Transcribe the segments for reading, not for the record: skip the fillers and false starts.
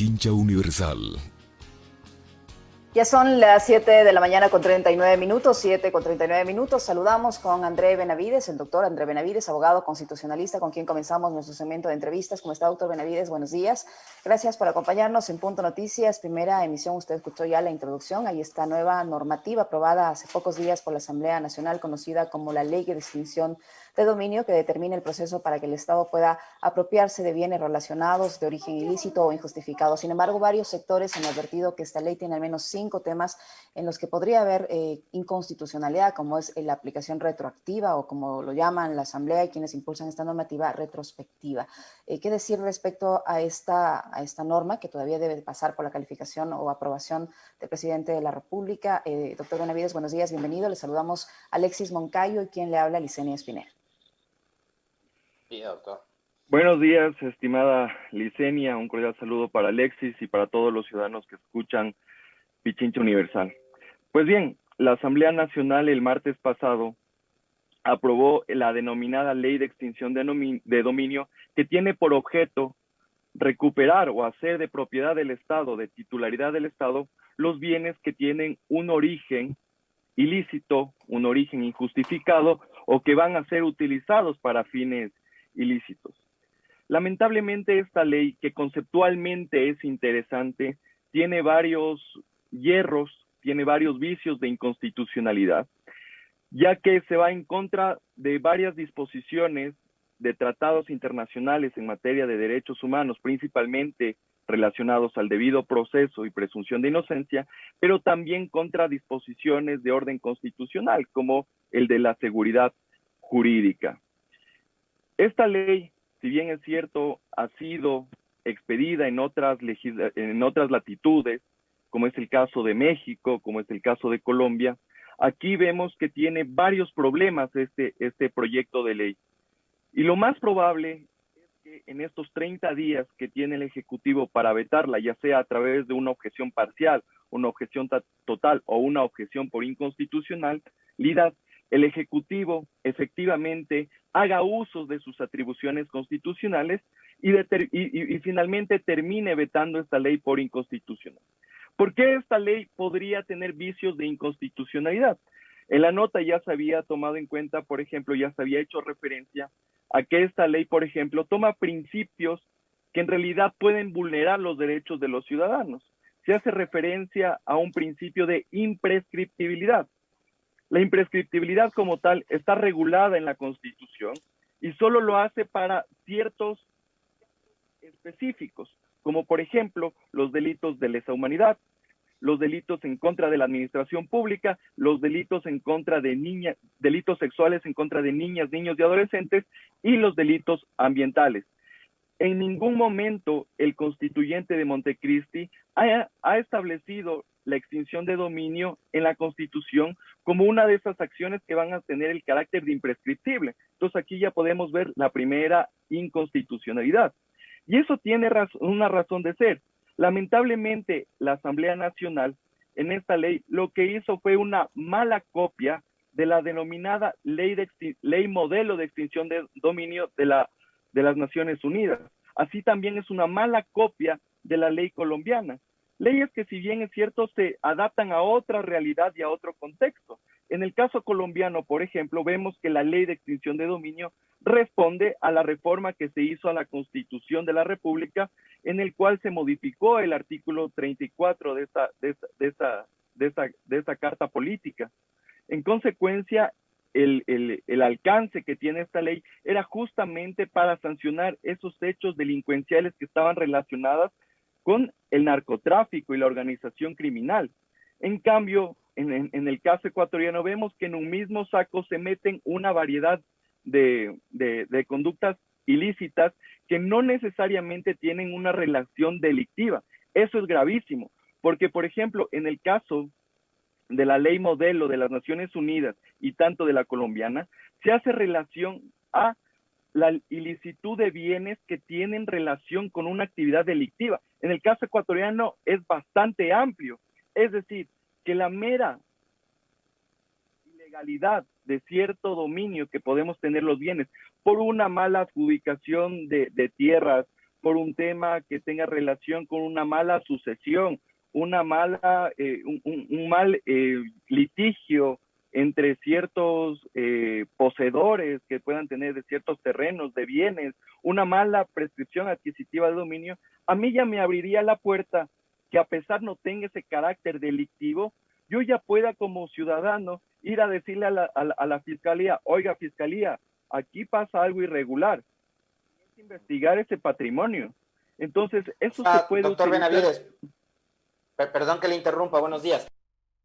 Pichincha Universal. Ya son las 7 de la mañana con 39 minutos, 7 con 39 minutos. Saludamos con André Benavides, el doctor André Benavides, abogado constitucionalista, con quien comenzamos nuestro segmento de entrevistas. ¿Cómo está, doctor Benavides? Buenos días. Gracias por acompañarnos en Punto Noticias, primera emisión. Usted escuchó ya la introducción. Ahí está nueva normativa aprobada hace pocos días por la Asamblea Nacional, conocida como la Ley de Extinción de Dominio, que determina el proceso para que el Estado pueda apropiarse de bienes relacionados de origen ilícito o injustificado. Sin embargo, varios sectores han advertido que esta ley tiene al menos 5 temas en los que podría haber inconstitucionalidad, como es la aplicación retroactiva o como lo llaman la Asamblea y quienes impulsan esta normativa retrospectiva. ¿Qué decir respecto a esta norma que todavía debe pasar por la calificación o aprobación del presidente de la República? Doctor Benavides, buenos días, bienvenido. Le saludamos a Alexis Moncayo y quien le habla, Licenia Espinel. Sí, doctor. Buenos días, estimada Licenia. Un cordial saludo para Alexis y para todos los ciudadanos que escuchan Pichincha Universal. Pues bien, la Asamblea Nacional el martes pasado aprobó la denominada Ley de Extinción de Dominio, que tiene por objeto recuperar o hacer de propiedad del Estado, de titularidad del Estado, los bienes que tienen un origen ilícito, un origen injustificado o que van a ser utilizados para fines ilícitos. Lamentablemente esta ley, que conceptualmente es interesante, tiene varios hierros, tiene varios vicios de inconstitucionalidad, ya que se va en contra de varias disposiciones de tratados internacionales en materia de derechos humanos, principalmente relacionados al debido proceso y presunción de inocencia, pero también contra disposiciones de orden constitucional, como el de la seguridad jurídica. Esta ley, si bien es cierto, ha sido expedida en otras latitudes, como es el caso de México, como es el caso de Colombia, aquí vemos que tiene varios problemas este proyecto de ley. Y lo más probable es que en estos 30 días que tiene el Ejecutivo para vetarla, ya sea a través de una objeción parcial, una objeción total o una objeción por inconstitucionalidad, el Ejecutivo efectivamente haga uso de sus atribuciones constitucionales y finalmente termine vetando esta ley por inconstitucional. ¿Por qué esta ley podría tener vicios de inconstitucionalidad? En la nota ya se había tomado en cuenta, por ejemplo, ya se había hecho referencia a que esta ley, por ejemplo, toma principios que en realidad pueden vulnerar los derechos de los ciudadanos. Se hace referencia a un principio de imprescriptibilidad. La imprescriptibilidad como tal está regulada en la Constitución y solo lo hace para ciertos específicos, como por ejemplo los delitos de lesa humanidad, los delitos en contra de la administración pública, los delitos en contra de delitos sexuales en contra de niñas, niños y adolescentes y los delitos ambientales. En ningún momento el constituyente de Montecristi ha establecido la extinción de dominio en la Constitución como una de esas acciones que van a tener el carácter de imprescriptible. Entonces aquí ya podemos ver la primera inconstitucionalidad. Y eso tiene una razón de ser. Lamentablemente, la Asamblea Nacional en esta ley lo que hizo fue una mala copia de la denominada ley modelo de extinción de dominio de las Naciones Unidas. Así también es una mala copia de la ley colombiana. Leyes que, si bien es cierto, se adaptan a otra realidad y a otro contexto. En el caso colombiano, por ejemplo, vemos que la ley de extinción de dominio responde a la reforma que se hizo a la Constitución de la República, en el cual se modificó el artículo 34 de esta carta política. En consecuencia, el alcance que tiene esta ley era justamente para sancionar esos hechos delincuenciales que estaban relacionados con el narcotráfico y la organización criminal. En cambio, en el caso ecuatoriano vemos que en un mismo saco se meten una variedad de conductas ilícitas que no necesariamente tienen una relación delictiva. Eso es gravísimo, porque, por ejemplo, en el caso de la ley modelo de las Naciones Unidas y tanto de la colombiana, se hace relación a la ilicitud de bienes que tienen relación con una actividad delictiva. En el caso ecuatoriano es bastante amplio, es decir, que la mera ilegalidad de cierto dominio que podemos tener los bienes por una mala adjudicación de tierras, por un tema que tenga relación con una mala sucesión, una mala, un mal litigio entre ciertos poseedores que puedan tener de ciertos terrenos, de bienes, una mala prescripción adquisitiva de dominio, a mí ya me abriría la puerta que a pesar no tenga ese carácter delictivo, yo ya pueda como ciudadano ir a decirle a la fiscalía, oiga fiscalía, aquí pasa algo irregular, hay que investigar ese patrimonio. Entonces, eso se puede doctor utilizar. Benavides, perdón que le interrumpa, buenos días.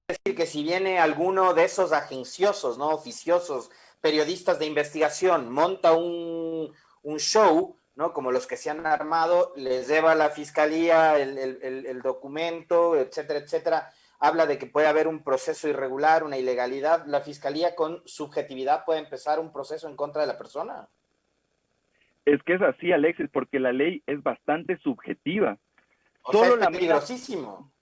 Es decir, que si viene alguno de esos agenciosos, ¿no? Oficiosos, periodistas de investigación, monta un show, ¿no? Como los que se han armado, les lleva a la fiscalía el documento, etcétera, etcétera, habla de que puede haber un proceso irregular, una ilegalidad, ¿la fiscalía con subjetividad puede empezar un proceso en contra de la persona? Es que es así, Alexis, porque la ley es bastante subjetiva. O sea, es peligrosísimo.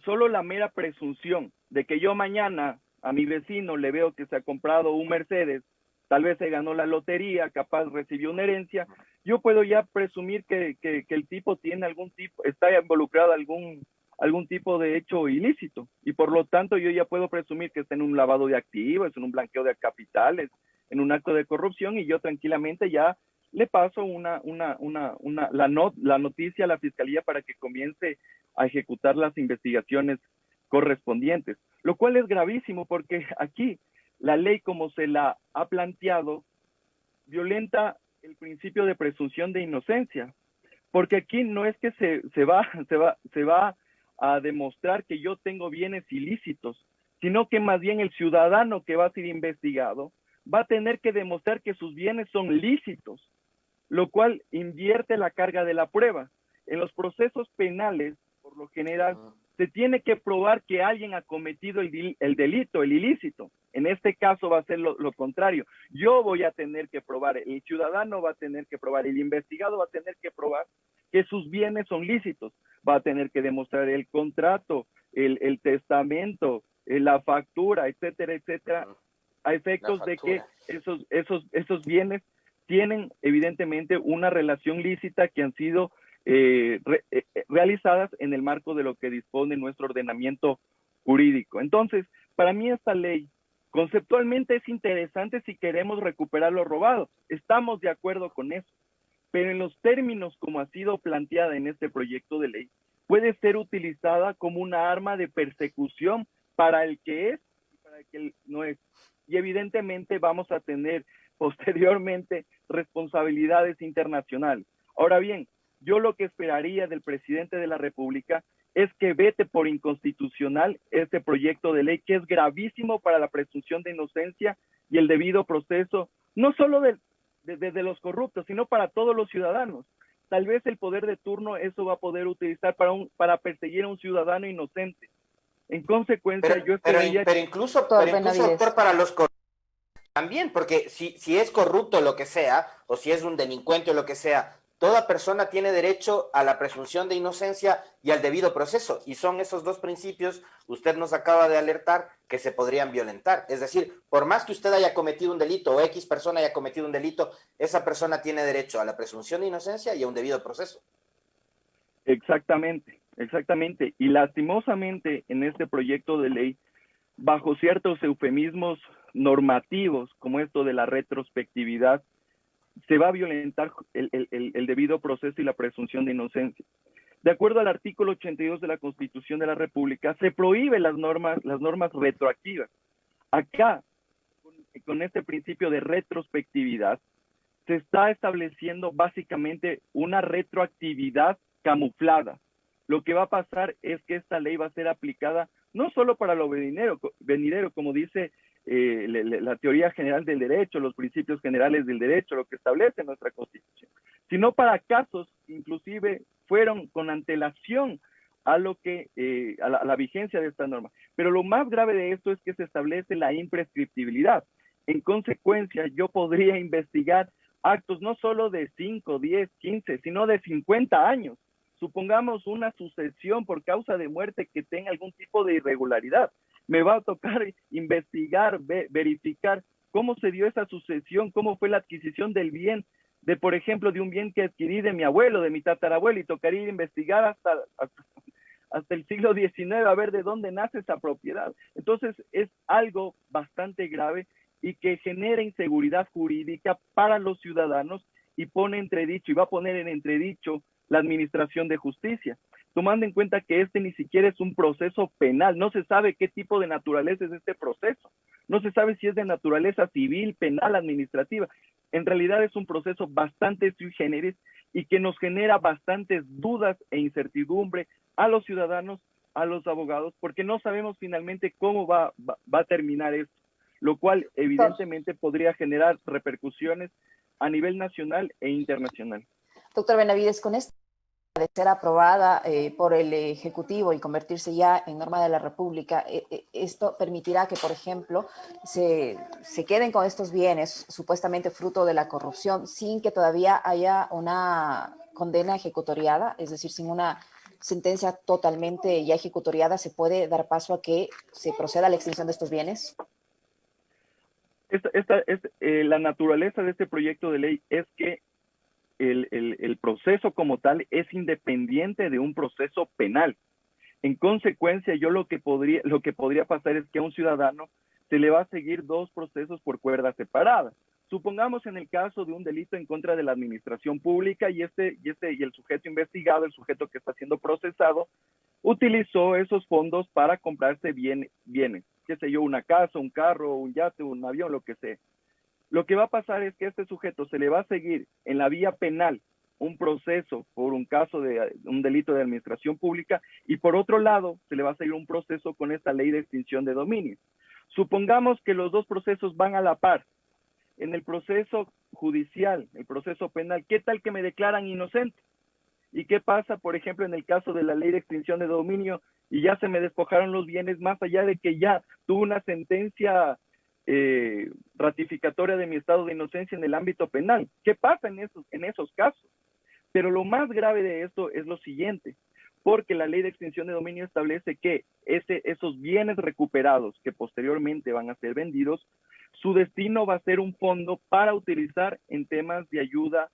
Solo la mera presunción de que yo mañana a mi vecino le veo que se ha comprado un Mercedes, tal vez se ganó la lotería, capaz recibió una herencia, yo puedo ya presumir que el tipo tiene está involucrado algún tipo de hecho ilícito, y por lo tanto yo ya puedo presumir que está en un lavado de activos, en un blanqueo de capitales, en un acto de corrupción, y yo tranquilamente ya le paso la noticia a la fiscalía para que comience a ejecutar las investigaciones correspondientes, lo cual es gravísimo porque aquí la ley como se la ha planteado violenta el principio de presunción de inocencia, porque aquí no es que se va a demostrar que yo tengo bienes ilícitos, sino que más bien el ciudadano que va a ser investigado va a tener que demostrar que sus bienes son lícitos, lo cual invierte la carga de la prueba. En los procesos penales, por lo general, se tiene que probar que alguien ha cometido el delito, el ilícito. En este caso va a ser lo contrario. Yo voy a tener que probar, el ciudadano va a tener que probar, el investigado va a tener que probar que sus bienes son lícitos. Va a tener que demostrar el contrato, el testamento, la factura, etcétera, etcétera, a efectos de que esos bienes tienen evidentemente una relación lícita que han sido realizadas en el marco de lo que dispone nuestro ordenamiento jurídico. Entonces, para mí esta ley conceptualmente es interesante si queremos recuperar lo robado. Estamos de acuerdo con eso, pero en los términos como ha sido planteada en este proyecto de ley, puede ser utilizada como una arma de persecución para el que es y para el que no es. Y evidentemente vamos a tener posteriormente responsabilidades internacionales. Ahora bien, yo lo que esperaría del presidente de la República es que vete por inconstitucional este proyecto de ley que es gravísimo para la presunción de inocencia y el debido proceso, no solo de los corruptos, sino para todos los ciudadanos. Tal vez el poder de turno eso va a poder utilizar para perseguir a un ciudadano inocente. En consecuencia, yo esperaría... Pero incluso doctor, para los corruptos también, porque si es corrupto lo que sea, o si es un delincuente o lo que sea, toda persona tiene derecho a la presunción de inocencia y al debido proceso, y son esos dos principios, usted nos acaba de alertar, que se podrían violentar. Es decir, por más que usted haya cometido un delito o X persona haya cometido un delito, esa persona tiene derecho a la presunción de inocencia y a un debido proceso. Exactamente. Y lastimosamente en este proyecto de ley, bajo ciertos eufemismos normativos, como esto de la retrospectividad, se va a violentar el debido proceso y la presunción de inocencia. De acuerdo al artículo 82 de la Constitución de la República, se prohíben las normas retroactivas. Acá, con este principio de retrospectividad, se está estableciendo básicamente una retroactividad camuflada. Lo que va a pasar es que esta ley va a ser aplicada no solo para lo venidero, como dice la teoría general del derecho, los principios generales del derecho, lo que establece nuestra Constitución, sino para casos inclusive fueron con antelación a lo que a la vigencia de esta norma. Pero lo más grave de esto es que se establece la imprescriptibilidad. En consecuencia, yo podría investigar actos no solo de 5, 10, 15, sino de 50 años. Supongamos una sucesión por causa de muerte que tenga algún tipo de irregularidad. Me va a tocar investigar, verificar cómo se dio esa sucesión, cómo fue la adquisición del bien de, por ejemplo, de un bien que adquirí de mi abuelo, de mi tatarabuelo, y tocaría ir a investigar hasta el siglo XIX a ver de dónde nace esa propiedad. Entonces es algo bastante grave y que genera inseguridad jurídica para los ciudadanos y pone entredicho y va a poner en entredicho la administración de justicia, tomando en cuenta que este ni siquiera es un proceso penal, no se sabe qué tipo de naturaleza es este proceso, no se sabe si es de naturaleza civil, penal, administrativa. En realidad es un proceso bastante sui generis y que nos genera bastantes dudas e incertidumbre a los ciudadanos, a los abogados, porque no sabemos finalmente cómo va a terminar esto, lo cual evidentemente podría generar repercusiones a nivel nacional e internacional. Doctor Benavides, con esto de ser aprobada por el Ejecutivo y convertirse ya en norma de la República, esto permitirá que, por ejemplo, se queden con estos bienes supuestamente fruto de la corrupción sin que todavía haya una condena ejecutoriada, es decir, sin una sentencia totalmente ya ejecutoriada, ¿se puede dar paso a que se proceda a la extinción de estos bienes? La naturaleza de este proyecto de ley es que el proceso como tal es independiente de un proceso penal. En consecuencia, yo lo que podría pasar es que a un ciudadano se le va a seguir dos procesos por cuerda separada. Supongamos en el caso de un delito en contra de la administración pública y el sujeto investigado, el sujeto que está siendo procesado, utilizó esos fondos para comprarse bienes, qué sé yo, una casa, un carro, un yate, un avión, lo que sea. Lo que va a pasar es que a este sujeto se le va a seguir en la vía penal un proceso por un caso de un delito de administración pública y por otro lado se le va a seguir un proceso con esta ley de extinción de dominio. Supongamos que los dos procesos van a la par. En el proceso judicial, el proceso penal, ¿qué tal que me declaran inocente? ¿Y qué pasa, por ejemplo, en el caso de la ley de extinción de dominio y ya se me despojaron los bienes más allá de que ya tuve una sentencia ratificatoria de mi estado de inocencia en el ámbito penal? ¿Qué pasa en esos casos? Pero lo más grave de esto es lo siguiente, porque la ley de extinción de dominio establece que esos bienes recuperados que posteriormente van a ser vendidos, su destino va a ser un fondo para utilizar en temas de ayuda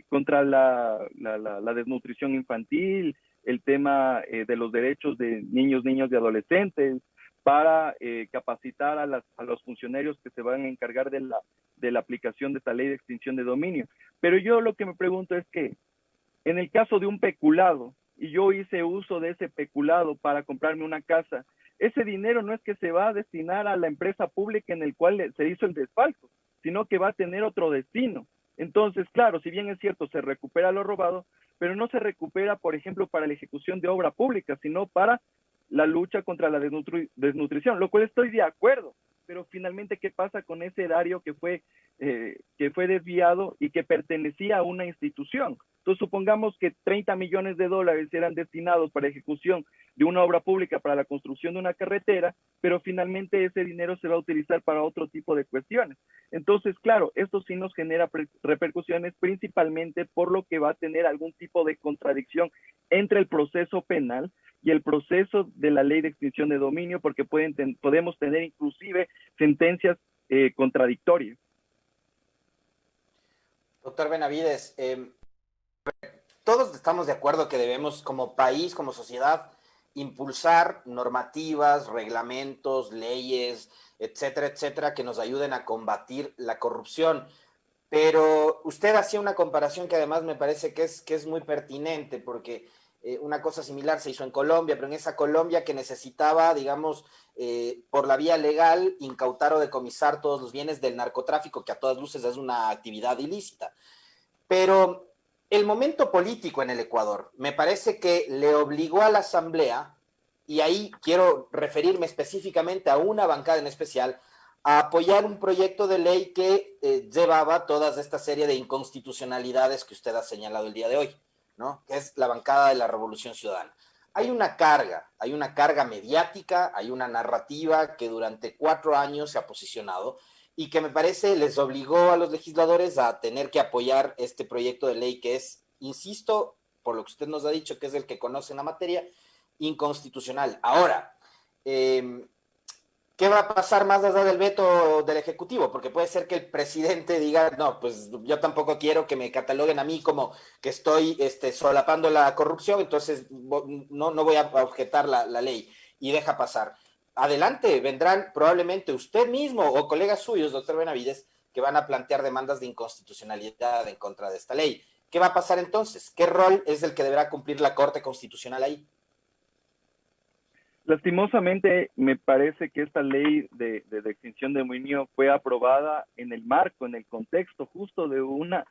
contra la desnutrición infantil, el tema de los derechos de niños y adolescentes, para capacitar a los funcionarios que se van a encargar de la aplicación de esta ley de extinción de dominio. Pero yo lo que me pregunto es que en el caso de un peculado, y yo hice uso de ese peculado para comprarme una casa, ese dinero no es que se va a destinar a la empresa pública en el cual se hizo el desfalco, sino que va a tener otro destino. Entonces, claro, si bien es cierto, se recupera lo robado, pero no se recupera, por ejemplo, para la ejecución de obra pública, sino para la lucha contra la desnutrición, lo cual estoy de acuerdo, pero finalmente, ¿qué pasa con ese erario que fue desviado y que pertenecía a una institución? Entonces, supongamos que 30 millones de dólares eran destinados para ejecución de una obra pública, para la construcción de una carretera, pero finalmente ese dinero se va a utilizar para otro tipo de cuestiones. Entonces, claro, esto sí nos genera repercusiones, principalmente por lo que va a tener algún tipo de contradicción entre el proceso penal y el proceso de la ley de extinción de dominio, porque podemos tener inclusive sentencias contradictorias. Doctor Benavides, todos estamos de acuerdo que debemos, como país, como sociedad, impulsar normativas, reglamentos, leyes, etcétera, etcétera, que nos ayuden a combatir la corrupción. Pero usted hacía una comparación que además me parece que es muy pertinente, porque una cosa similar se hizo en Colombia, pero en esa Colombia que necesitaba, digamos, por la vía legal, incautar o decomisar todos los bienes del narcotráfico, que a todas luces es una actividad ilícita. Pero el momento político en el Ecuador me parece que le obligó a la Asamblea, y ahí quiero referirme específicamente a una bancada en especial, a apoyar un proyecto de ley que llevaba toda esta serie de inconstitucionalidades que usted ha señalado el día de hoy, ¿no? Que es la bancada de la Revolución Ciudadana. Hay una carga mediática, hay una narrativa que durante 4 años se ha posicionado y que me parece les obligó a los legisladores a tener que apoyar este proyecto de ley que es, insisto, por lo que usted nos ha dicho, que es el que conoce en la materia, inconstitucional. Ahora, ¿qué va a pasar más allá del veto del Ejecutivo? Porque puede ser que el presidente diga, no, pues yo tampoco quiero que me cataloguen a mí como que estoy solapando la corrupción, entonces no voy a objetar la ley y deja pasar. Adelante, vendrán probablemente usted mismo o colegas suyos, doctor Benavides, que van a plantear demandas de inconstitucionalidad en contra de esta ley. ¿Qué va a pasar entonces? ¿Qué rol es el que deberá cumplir la Corte Constitucional ahí? Lastimosamente, me parece que esta ley de extinción de dominio fue aprobada en el marco, en el contexto justo de una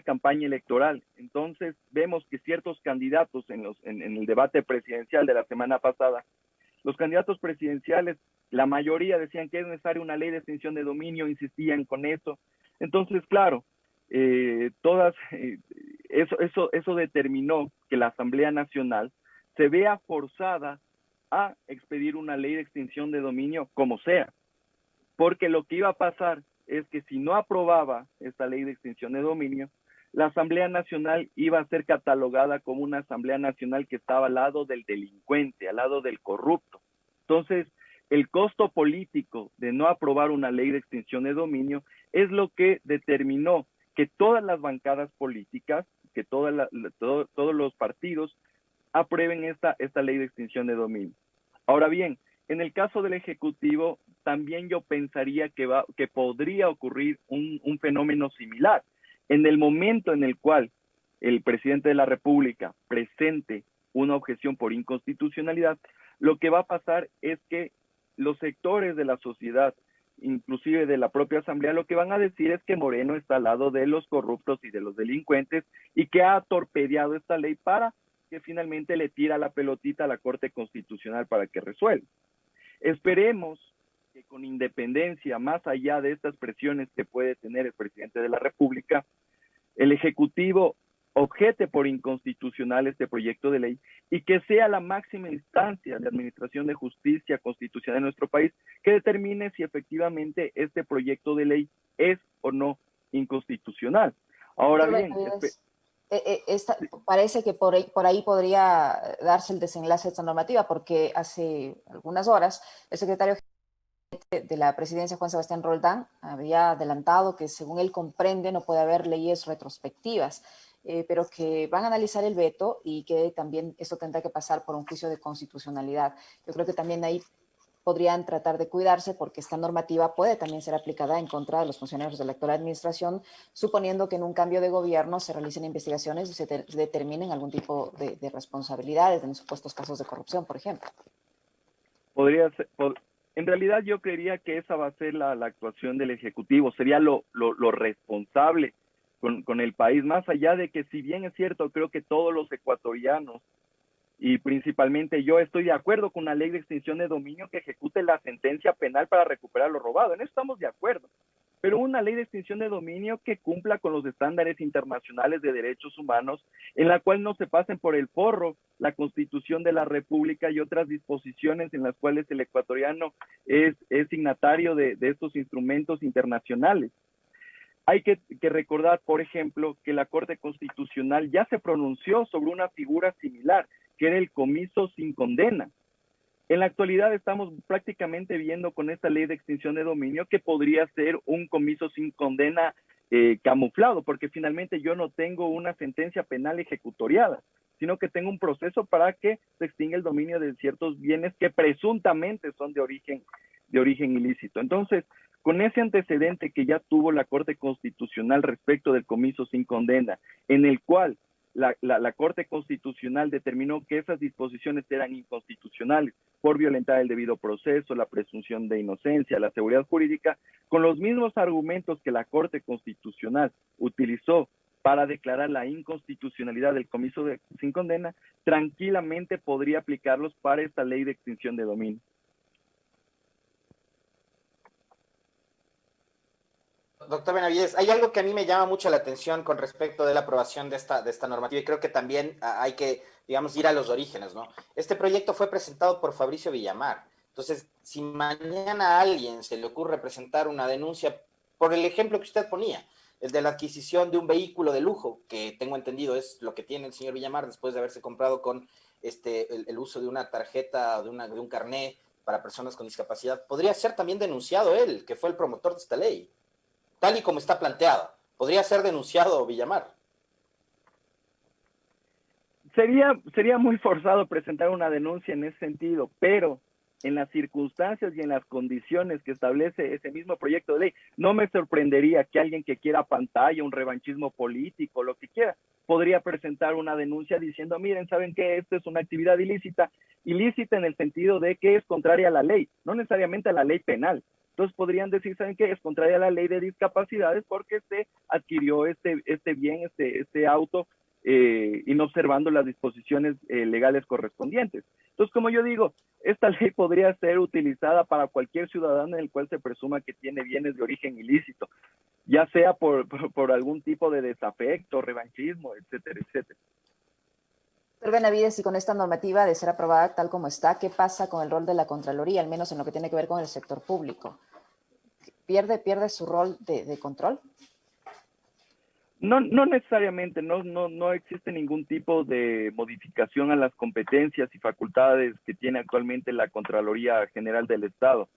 campaña electoral. Entonces, vemos que ciertos candidatos en el debate presidencial de la semana pasada, los candidatos presidenciales, la mayoría decían que es necesaria una ley de extinción de dominio, insistían con eso. Entonces, claro, eso determinó que la Asamblea Nacional se vea forzada a expedir una ley de extinción de dominio como sea, porque lo que iba a pasar es que si no aprobaba esta ley de extinción de dominio, la Asamblea Nacional iba a ser catalogada como una Asamblea Nacional que estaba al lado del delincuente, al lado del corrupto. Entonces, el costo político de no aprobar una ley de extinción de dominio es lo que determinó que todas las bancadas políticas, que todos los partidos aprueben esta ley de extinción de dominio. Ahora bien, en el caso del Ejecutivo, también yo pensaría que podría ocurrir un fenómeno similar. En el momento en el cual el presidente de la República presente una objeción por inconstitucionalidad, lo que va a pasar es que los sectores de la sociedad, inclusive de la propia Asamblea, lo que van a decir es que Moreno está al lado de los corruptos y de los delincuentes y que ha torpedeado esta ley para que finalmente le tira la pelotita a la Corte Constitucional para que resuelva. Esperemos que con independencia, más allá de estas presiones que puede tener el presidente de la República, el Ejecutivo objete por inconstitucional este proyecto de ley y que sea la máxima instancia de administración de justicia constitucional en nuestro país que determine si efectivamente este proyecto de ley es o no inconstitucional. Ahora bien, parece que por ahí podría darse el desenlace de esta normativa, porque hace algunas horas el secretario de la presidencia, Juan Sebastián Roldán, había adelantado que según él comprende no puede haber leyes retrospectivas, pero que van a analizar el veto y que también esto tendrá que pasar por un juicio de constitucionalidad. Yo creo que también ahí podrían tratar de cuidarse porque esta normativa puede también ser aplicada en contra de los funcionarios de la actual administración, suponiendo que en un cambio de gobierno se realicen investigaciones y se determinen algún tipo de responsabilidades en supuestos casos de corrupción, por ejemplo. Podría ser, en realidad yo creería que esa va a ser la actuación del Ejecutivo, sería lo responsable con el país, más allá de que si bien es cierto, creo que todos los ecuatorianos y principalmente yo estoy de acuerdo con una ley de extinción de dominio que ejecute la sentencia penal para recuperar lo robado. En eso estamos de acuerdo. Pero una ley de extinción de dominio que cumpla con los estándares internacionales de derechos humanos, en la cual no se pasen por el forro la Constitución de la República y otras disposiciones en las cuales el ecuatoriano es signatario de estos instrumentos internacionales. Hay que recordar, por ejemplo, que la Corte Constitucional ya se pronunció sobre una figura similar, que era el comiso sin condena. En la actualidad estamos prácticamente viendo con esta ley de extinción de dominio que podría ser un comiso sin condena camuflado, porque finalmente yo no tengo una sentencia penal ejecutoriada, sino que tengo un proceso para que se extinga el dominio de ciertos bienes que presuntamente son de origen ilícito. Entonces, con ese antecedente que ya tuvo la Corte Constitucional respecto del comiso sin condena, en el cual la Corte Constitucional determinó que esas disposiciones eran inconstitucionales por violentar el debido proceso, la presunción de inocencia, la seguridad jurídica, con los mismos argumentos que la Corte Constitucional utilizó para declarar la inconstitucionalidad del comiso sin condena, tranquilamente podría aplicarlos para esta ley de extinción de dominio. Doctor Benavides, hay algo que a mí me llama mucho la atención con respecto de la aprobación de esta normativa y creo que también hay que, digamos, ir a los orígenes, ¿no? Este proyecto fue presentado por Fabricio Villamar. Entonces, si mañana a alguien se le ocurre presentar una denuncia por el ejemplo que usted ponía, el de la adquisición de un vehículo de lujo, que tengo entendido es lo que tiene el señor Villamar después de haberse comprado con el uso de una tarjeta o de un carné para personas con discapacidad, podría ser también denunciado él, que fue el promotor de esta ley, tal y como está planteada. Podría ser denunciado Villamar. Sería muy forzado presentar una denuncia en ese sentido, pero en las circunstancias y en las condiciones que establece ese mismo proyecto de ley, no me sorprendería que alguien que quiera pantalla, un revanchismo político, lo que quiera, podría presentar una denuncia diciendo, miren, ¿saben qué? Esto es una actividad ilícita en el sentido de que es contraria a la ley, no necesariamente a la ley penal. Entonces podrían decir, ¿saben qué? Es contraria a la ley de discapacidades porque se adquirió este bien, este auto, inobservando las disposiciones legales correspondientes. Entonces, como yo digo, esta ley podría ser utilizada para cualquier ciudadano en el cual se presuma que tiene bienes de origen ilícito, ya sea por algún tipo de desafecto, revanchismo, etcétera, etcétera. Doctor Benavides, y con esta normativa de ser aprobada tal como está, ¿qué pasa con el rol de la Contraloría, al menos en lo que tiene que ver con el sector público? ¿Pierde su rol de control? No necesariamente, no existe ningún tipo de modificación a las competencias y facultades que tiene actualmente la Contraloría General del Estado.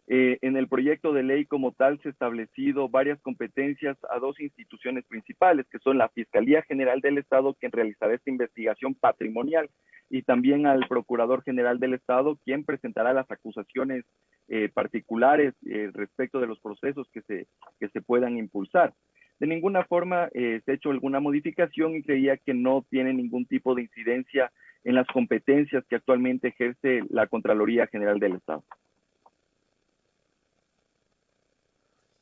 En el proyecto de ley como tal se ha establecido varias competencias a dos instituciones principales, que son la Fiscalía General del Estado, quien realizará esta investigación patrimonial, y también al Procurador General del Estado, quien presentará las acusaciones particulares respecto de los procesos que se puedan impulsar. De ninguna forma se ha hecho alguna modificación y creía que no tiene ningún tipo de incidencia en las competencias que actualmente ejerce la Contraloría General del Estado.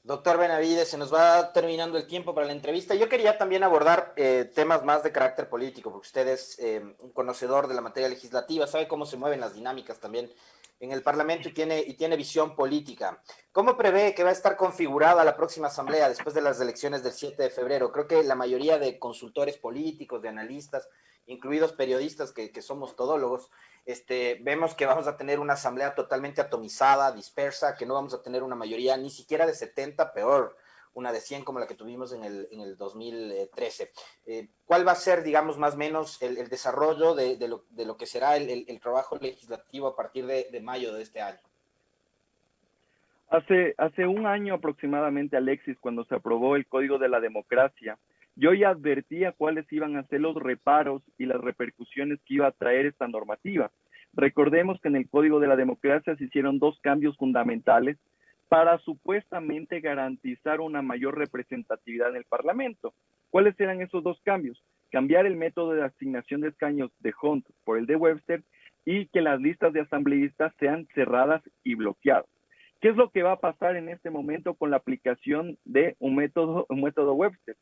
Doctor Benavides, se nos va terminando el tiempo para la entrevista. Yo quería también abordar temas más de carácter político, porque usted es un conocedor de la materia legislativa, sabe cómo se mueven las dinámicas también en el Parlamento y tiene visión política. ¿Cómo prevé que va a estar configurada la próxima asamblea después de las elecciones del 7 de febrero? Creo que la mayoría de consultores políticos, de analistas, incluidos periodistas que somos todólogos, vemos que vamos a tener una asamblea totalmente atomizada, dispersa, que no vamos a tener una mayoría ni siquiera de 70, peor, una de 100 como la que tuvimos en el 2013. ¿Cuál va a ser, digamos, más o menos el desarrollo de lo que será el trabajo legislativo a partir de mayo de este año? Hace un año aproximadamente, Alexis, cuando se aprobó el Código de la Democracia, yo ya advertía cuáles iban a ser los reparos y las repercusiones que iba a traer esta normativa. Recordemos que en el Código de la Democracia se hicieron dos cambios fundamentales para supuestamente garantizar una mayor representatividad en el Parlamento. ¿Cuáles eran esos dos cambios? Cambiar el método de asignación de escaños de Hunt por el de Webster y que las listas de asambleístas sean cerradas y bloqueadas. ¿Qué es lo que va a pasar en este momento con la aplicación de un método Webster?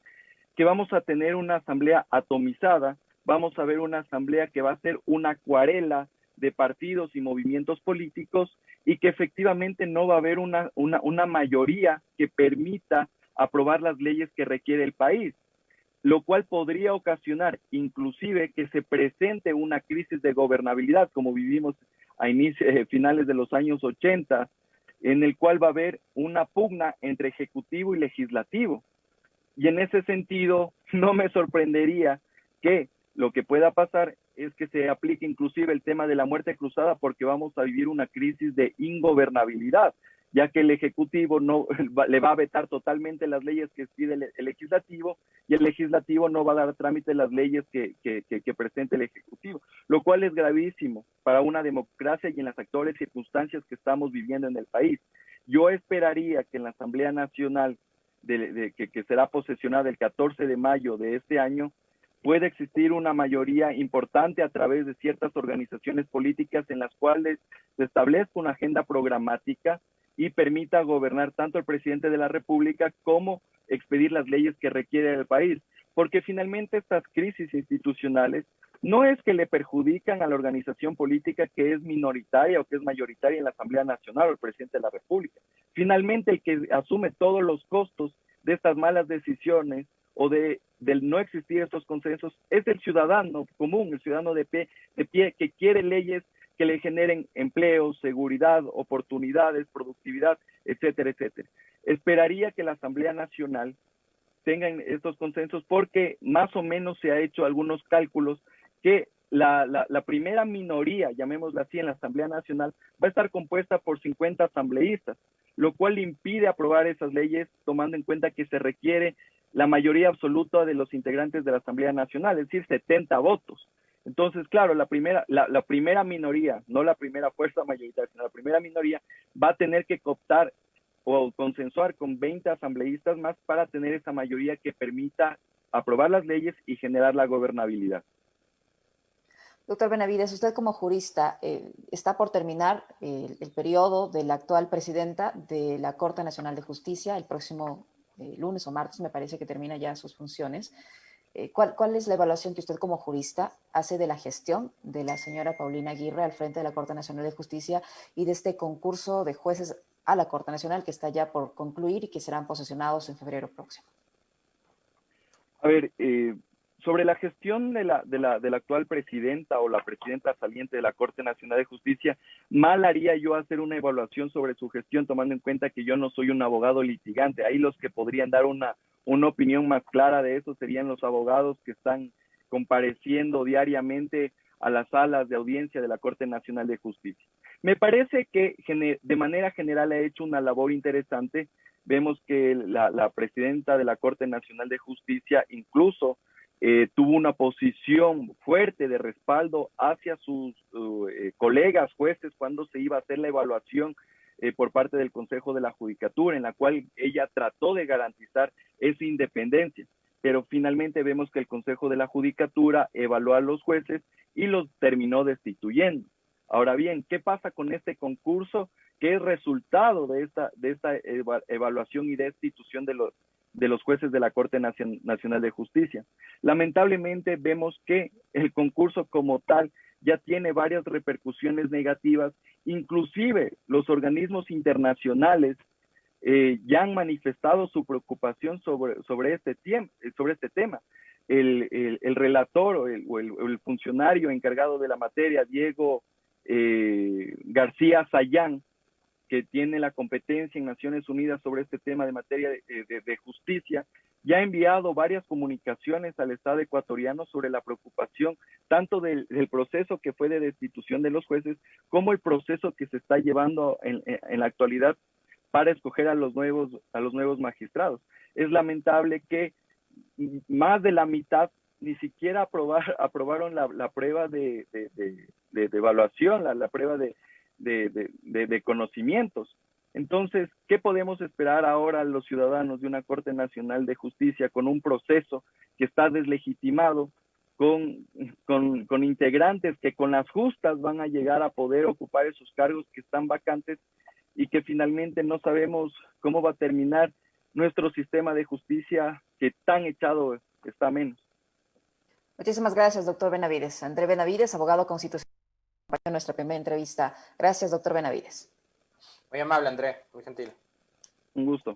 Que vamos a tener una asamblea atomizada, vamos a ver una asamblea que va a ser una acuarela de partidos y movimientos políticos y que efectivamente no va a haber una mayoría que permita aprobar las leyes que requiere el país, lo cual podría ocasionar inclusive que se presente una crisis de gobernabilidad como vivimos a finales de los años 80, en el cual va a haber una pugna entre ejecutivo y legislativo. Y en ese sentido, no me sorprendería que lo que pueda pasar es que se aplique inclusive el tema de la muerte cruzada, porque vamos a vivir una crisis de ingobernabilidad, ya que el Ejecutivo le va a vetar totalmente las leyes que pide el Legislativo, y el Legislativo no va a dar trámite las leyes que presente el Ejecutivo, lo cual es gravísimo para una democracia y en las actuales circunstancias que estamos viviendo en el país. Yo esperaría que en la Asamblea Nacional que será posesionada el 14 de mayo de este año, puede existir una mayoría importante a través de ciertas organizaciones políticas en las cuales se establezca una agenda programática y permita gobernar tanto el presidente de la República como expedir las leyes que requiere el país. Porque finalmente estas crisis institucionales no es que le perjudican a la organización política que es minoritaria o que es mayoritaria en la Asamblea Nacional o el presidente de la República. Finalmente, el que asume todos los costos de estas malas decisiones o del no existir estos consensos es el ciudadano común, el ciudadano de pie que quiere leyes que le generen empleo, seguridad, oportunidades, productividad, etcétera, etcétera. Esperaría que la Asamblea Nacional tenga estos consensos porque más o menos se ha hecho algunos cálculos que la primera minoría, llamémosla así, en la Asamblea Nacional, va a estar compuesta por 50 asambleístas, lo cual impide aprobar esas leyes tomando en cuenta que se requiere la mayoría absoluta de los integrantes de la Asamblea Nacional, es decir, 70 votos. Entonces, claro, la primera minoría, no la primera fuerza mayoritaria, sino la primera minoría va a tener que cooptar o consensuar con 20 asambleístas más para tener esa mayoría que permita aprobar las leyes y generar la gobernabilidad. Doctor Benavides, usted como jurista está por terminar el periodo de la actual presidenta de la Corte Nacional de Justicia. El próximo lunes o martes me parece que termina ya sus funciones. ¿Cuál es la evaluación que usted como jurista hace de la gestión de la señora Paulina Aguirre al frente de la Corte Nacional de Justicia y de este concurso de jueces a la Corte Nacional que está ya por concluir y que serán posesionados en febrero próximo? A ver, sobre la gestión de la actual presidenta o la presidenta saliente de la Corte Nacional de Justicia, mal haría yo hacer una evaluación sobre su gestión tomando en cuenta que yo no soy un abogado litigante. Ahí los que podrían dar una opinión más clara de eso serían los abogados que están compareciendo diariamente a las salas de audiencia de la Corte Nacional de Justicia. Me parece que de manera general ha hecho una labor interesante. Vemos que la presidenta de la Corte Nacional de Justicia incluso tuvo una posición fuerte de respaldo hacia sus colegas jueces cuando se iba a hacer la evaluación por parte del Consejo de la Judicatura, en la cual ella trató de garantizar esa independencia. Pero finalmente vemos que el Consejo de la Judicatura evaluó a los jueces y los terminó destituyendo. Ahora bien, ¿qué pasa con este concurso? ¿Qué es resultado de esta evaluación y destitución de los jueces de la Corte Nacional de Justicia? Lamentablemente vemos que el concurso como tal ya tiene varias repercusiones negativas, inclusive los organismos internacionales ya han manifestado su preocupación sobre este tema. El relator o el funcionario encargado de la materia, Diego García Sayán, que tiene la competencia en Naciones Unidas sobre este tema de materia de justicia, ya ha enviado varias comunicaciones al Estado ecuatoriano sobre la preocupación tanto del proceso que fue de destitución de los jueces como el proceso que se está llevando en la actualidad para escoger a los nuevos magistrados. Es lamentable que más de la mitad ni siquiera aprobaron la prueba de evaluación, la prueba de conocimientos. Entonces, ¿qué podemos esperar ahora los ciudadanos de una Corte Nacional de Justicia con un proceso que está deslegitimado, con integrantes que con las justas van a llegar a poder ocupar esos cargos que están vacantes y que finalmente no sabemos cómo va a terminar nuestro sistema de justicia que tan echado está menos? Muchísimas gracias, doctor Benavides. André Benavides, abogado constitucional, en nuestra primera entrevista. Gracias, doctor Benavides. Muy amable, André, muy gentil. Un gusto.